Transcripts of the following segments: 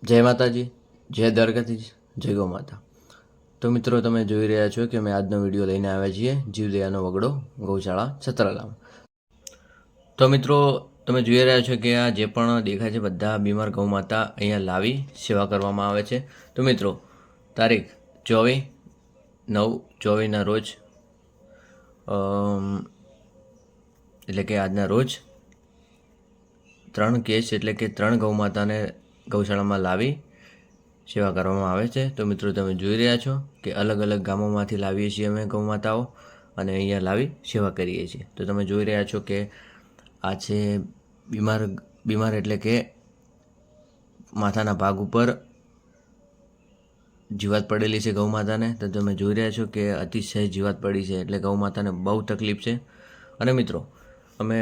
જય માતાજી, જય દ્વારકાધીશ, જય ગૌ માતા. તો મિત્રો, તમે જોઈ રહ્યા છો કે અમે આજનો વિડીયો લઈને આવ્યા છીએ જીવદયાનો વગડો ગૌશાળા છત્રાલામાં. તો મિત્રો, તમે જોઈ રહ્યા છો કે આ જે પણ દેખાય છે બધા બીમાર ગૌ માતા અહીંયા લાવી સેવા કરવામાં આવે છે. તો મિત્રો, તારીખ 24/9/24ના રોજ એટલે કે આજના રોજ 3 કેસ એટલે કે 3 ગૌ માતાને ગૌશાળામાં લાવી સેવા કરવામાં આવે છે. તો મિત્રો, તમે જોઈ રહ્યા છો કે અલગ અલગ ગામોમાંથી લાવીએ છીએ અમે ગૌ માતાઓ અને અહીંયા લાવી સેવા કરીએ છીએ. તો તમે જોઈ રહ્યા છો કે આ છે બીમાર એટલે કે માથાના ભાગ ઉપર જીવાત પડેલી છે ગૌ માતાને. તો તમે જોઈ રહ્યા છો કે અતિશય જીવાત પડી છે એટલે ગૌ માતાને બહુ તકલીફ છે. અને મિત્રો, અમે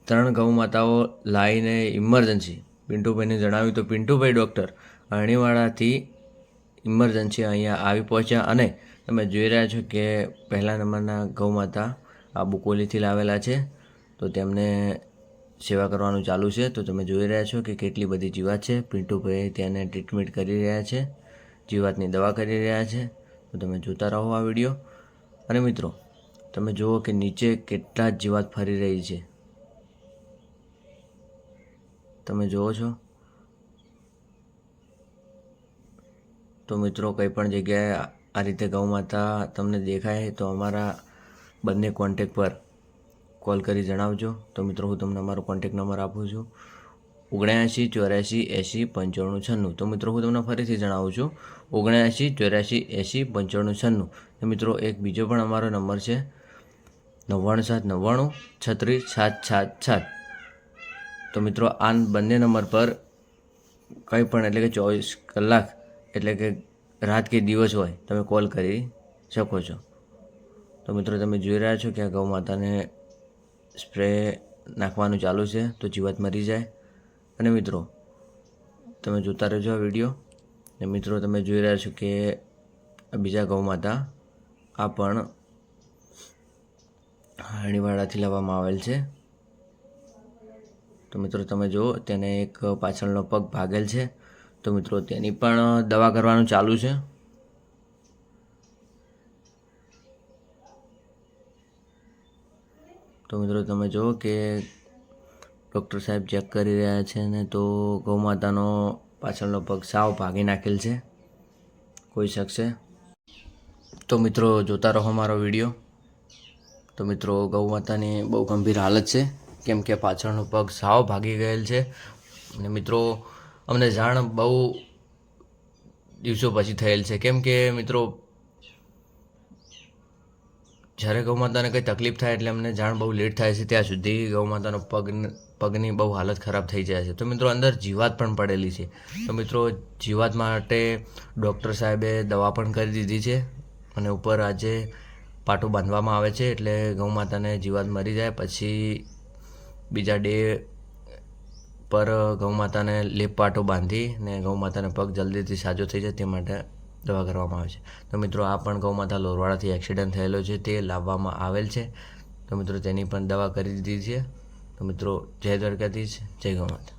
3 ગૌ માતાઓ લાવીને ઇમરજન્સી પિન્ટુભાઈને જણાવ્યું તો પિન્ટુભાઈ ડૉક્ટર અણીવાડાથી ઇમરજન્સી અહીંયા આવી પહોંચ્યા. અને તમે જોઈ રહ્યા છો કે પહેલા નંબરના ગૌ માતા આબુકોલીથી લાવેલા છે. તો તેમને સેવા કરવાનું ચાલુ છે. તો તમે જોઈ રહ્યા છો કે કેટલી બધી જીવાત છે. પિન્ટુભાઈ તેને ટ્રીટમેન્ટ કરી રહ્યા છે, જીવાતની દવા કરી રહ્યા છે. તો તમે જોતા રહો આ વિડીયો. અને મિત્રો, તમે જુઓ કે નીચે કેટલા જીવાત ફરી રહી છે. તમે જુઓ છો. તો મિત્રો, કંઈ પણ જગ્યાએ આ રીતે ગૌ માતા તમને દેખાય તો અમારા બંને કોન્ટેક પર કોલ કરી જણાવજો. તો મિત્રો, હું તમને અમારો કોન્ટેક નંબર આપું છું 79 84 80 95 96. તો મિત્રો, હું તમને ફરીથી જણાવું છું 79 84 80 95 96. તો મિત્રો, એક બીજો પણ અમારો નંબર છે 99 799 36 777. તો મિત્રો, આ બંને નંબર પર કંઈ પણ એટલે કે 24 કલાક એટલે કે રાત કે દિવસ હોય તમે કોલ કરી શકો છો. તો મિત્રો, તમે જોઈ રહ્યા છો કે આ ગૌ માતાને સ્પ્રે નાખવાનું ચાલુ છે તો જીવાત મરી જાય. અને મિત્રો, તમે જોતા રહેજો આ વિડીયો. અને મિત્રો, તમે જોઈ રહ્યા છો કે બીજા ગૌ માતા આ પણ અણીવાડાથી લાવવામાં આવેલ છે. તો મિત્રો, તમે જુઓ તેને એક પાછળનો પગ ભાગેલ છે. તો મિત્રો, તેની પણ દવા કરવાનું ચાલુ છે. તો મિત્રો, તમે જુઓ કે ડૉક્ટર સાહેબ ચેક કરી રહ્યા છે ને તો ગૌ માતાનો પાછળનો પગ સાવ ભાગી નાખેલ છે કોઈ શખ્સે. તો મિત્રો, જોતા રહો મારો વિડીયો. તો મિત્રો, ગૌ માતાની બહુ ગંભીર હાલત છે કેમ કે પાછળનો પગ સાવ ભાગી ગયેલ છે. અને મિત્રો, અમને જાણ બહુ દિવસો પછી થયેલ છે કેમ કે મિત્રો, જ્યારે ગૌ માતાને કંઈ તકલીફ થાય એટલે અમને જાણ બહુ લેટ થાય છે. ત્યાં સુધી ગૌ માતાનો પગની બહુ હાલત ખરાબ થઈ જાય છે. તો મિત્રો, અંદર જીવાત પણ પડેલી છે. તો મિત્રો, જીવાત માટે ડૉક્ટર સાહેબે દવા પણ કરી દીધી છે અને ઉપર આજે પાટું બાંધવામાં આવે છે એટલે ગૌ માતાને જીવાત મરી જાય પછી બીજા ડે પર ગૌ માતાને લેપ પાટો બાંધી ને ગૌ માતાને પગ જલ્દીથી સાજો થઈ જાય તે માટે દવા કરવામાં આવે છે. તો મિત્રો, આ પણ ગૌ માતા લોરવાડાથી એક્સિડન્ટ થયેલો છે તે લાવવામાં આવેલ છે. તો મિત્રો, તેની પણ દવા કરી દીધી છે. તો મિત્રો, જય દ્વારકાધીશ, જય ગૌ માતા.